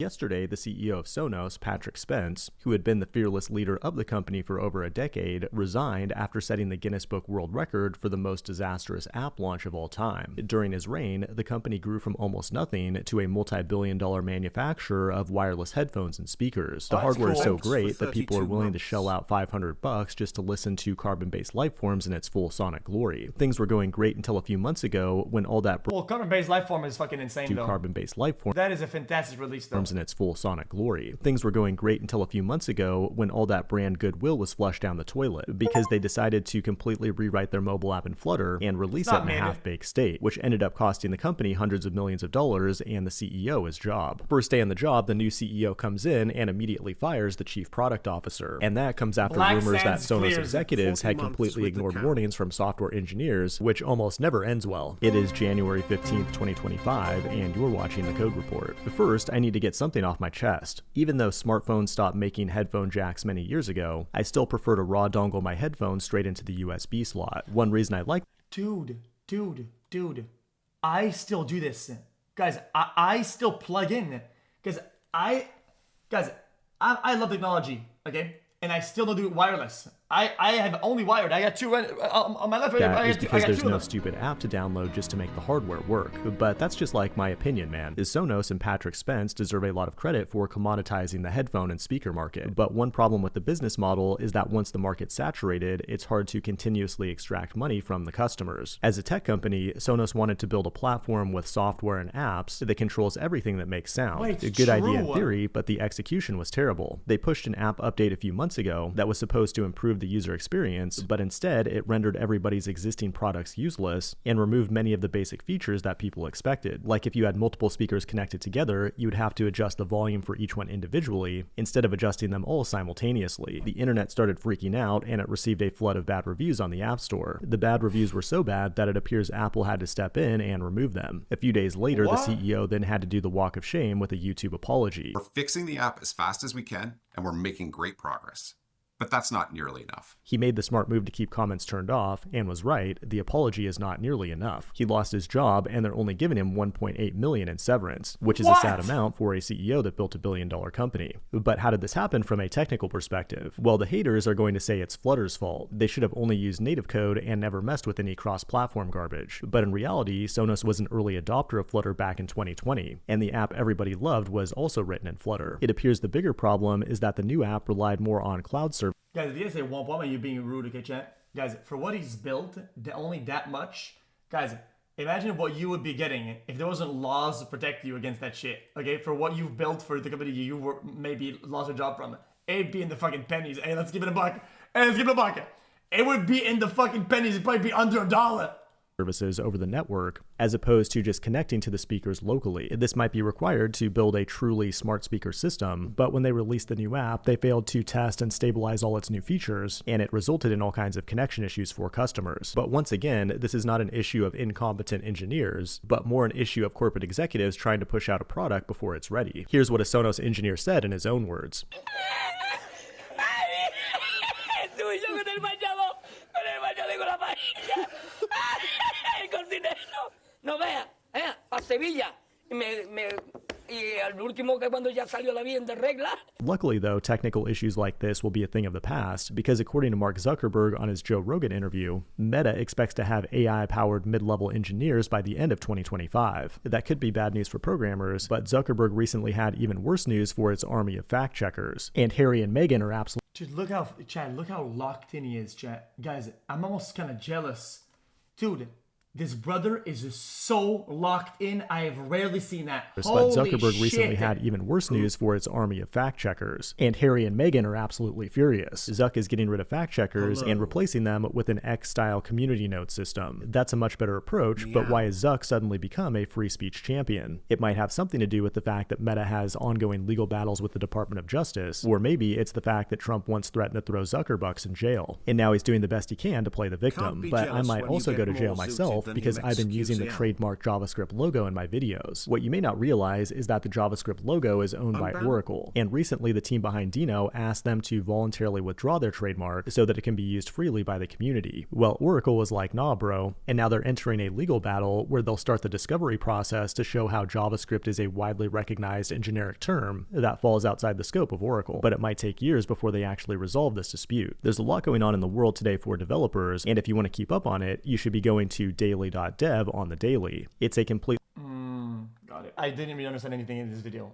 Yesterday, the CEO of Sonos, Patrick Spence, who had been the fearless leader of the company for over a decade, resigned after setting the Guinness Book World Record for the most disastrous app launch of all time. During his reign, the company grew from almost nothing to a multi-billion-dollar manufacturer of wireless headphones and speakers. The hardware is so great that people are willing to shell out $500 just to listen to carbon-based lifeforms in its full sonic glory. Things were going great until a few months ago when all that carbon-based lifeform is fucking insane though. Carbon-based lifeforms. That is a fantastic release though. In its full sonic glory. Things were going great until a few months ago when all that brand goodwill was flushed down the toilet because they decided to completely rewrite their mobile app in Flutter and release it in a half-baked state, which ended up costing the company hundreds of millions of dollars and the CEO his job. First day on the job, the new CEO comes in and immediately fires the chief product officer, and that comes after rumors that Sonos executives had completely ignored warnings from software engineers, which almost never ends well. It is January 15th, 2025, and you're watching The Code Report. But first, I need to get something off my chest. Even though smartphones stopped making headphone jacks many years ago, I still prefer to raw dongle my headphones straight into the USB slot. One reason I like— Dude, I still do this. Guys, I still plug in. I love technology, okay? And I still don't do it wireless. I have only wired. I got two on my left. That is because there's no stupid app to download just to make the hardware work. But that's just like my opinion, man. Sonos and Patrick Spence deserve a lot of credit for commoditizing the headphone and speaker market. But one problem with the business model is that once the market's saturated, it's hard to continuously extract money from the customers. As a tech company, Sonos wanted to build a platform with software and apps that controls everything that makes sound. A good idea in theory, but the execution was terrible. They pushed an app update a few months ago that was supposed to improve the user experience, but instead it rendered everybody's existing products useless and removed many of the basic features that people expected. Like if you had multiple speakers connected together, you would have to adjust the volume for each one individually instead of adjusting them all simultaneously. The internet started freaking out and it received a flood of bad reviews on the App Store. The bad reviews were so bad that it appears Apple had to step in and remove them. A few days later, the CEO then had to do the walk of shame with a YouTube apology. We're fixing the app as fast as we can and we're making great progress. But that's not nearly enough. He made the smart move to keep comments turned off and was right. The apology is not nearly enough. He lost his job and they're only giving him $1.8 million in severance, which is a sad amount for a CEO that built a billion-dollar company. But how did this happen from a technical perspective? Well, the haters are going to say it's Flutter's fault. They should have only used native code and never messed with any cross-platform garbage. But in reality, Sonos was an early adopter of Flutter back in 2020, and the app everybody loved was also written in Flutter. It appears the bigger problem is that the new app relied more on cloud services. Guys, if you guys say one point, you're being rude, okay, chat? Guys, for what he's built, only that much. Guys, imagine what you would be getting if there wasn't laws to protect you against that shit, okay? For what you've built for the company you were maybe lost your job from. It'd be in the fucking pennies. Hey, let's give it a buck. Hey, let's give it a buck. It would be in the fucking pennies. It'd probably be under $1. Services over the network, as opposed to just connecting to the speakers locally. This might be required to build a truly smart speaker system, but when they released the new app, they failed to test and stabilize all its new features, and it resulted in all kinds of connection issues for customers. But once again, this is not an issue of incompetent engineers, but more an issue of corporate executives trying to push out a product before it's ready. Here's what a Sonos engineer said in his own words. No vea, a Sevilla, Luckily though, technical issues like this will be a thing of the past, because according to Mark Zuckerberg on his Joe Rogan interview, Meta expects to have AI-powered mid-level engineers by the end of 2025. That could be bad news for programmers, but Zuckerberg recently had even worse news for its army of fact-checkers. And Harry and Meghan are absolutely— Dude, look how locked in he is, chat. Guys, I'm almost kind of jealous. Dude, this brother is so locked in. I have rarely seen that. But Zuckerberg recently had even worse news for its army of fact-checkers. And Harry and Meghan are absolutely furious. Zuck is getting rid of fact-checkers and replacing them with an X-style community note system. That's a much better approach, but why has Zuck suddenly become a free speech champion? It might have something to do with the fact that Meta has ongoing legal battles with the Department of Justice, or maybe it's the fact that Trump once threatened to throw Zuckerbucks in jail, and now he's doing the best he can to play the victim. But I might also go to jail myself myself the because new I've been using the xQcL. trademark JavaScript logo in my videos. What you may not realize is that the JavaScript logo is owned by Unbound. Oracle, and recently the team behind Dino asked them to voluntarily withdraw their trademark so that it can be used freely by the community. Well, Oracle was like, nah bro, and now they're entering a legal battle where they'll start the discovery process to show how JavaScript is a widely recognized and generic term that falls outside the scope of Oracle, but it might take years before they actually resolve this dispute. There's a lot going on in the world today for developers, and if you want to keep up on it, you should be going to daily.dev on the daily. It's a complete Got it. I didn't really understand anything in this video.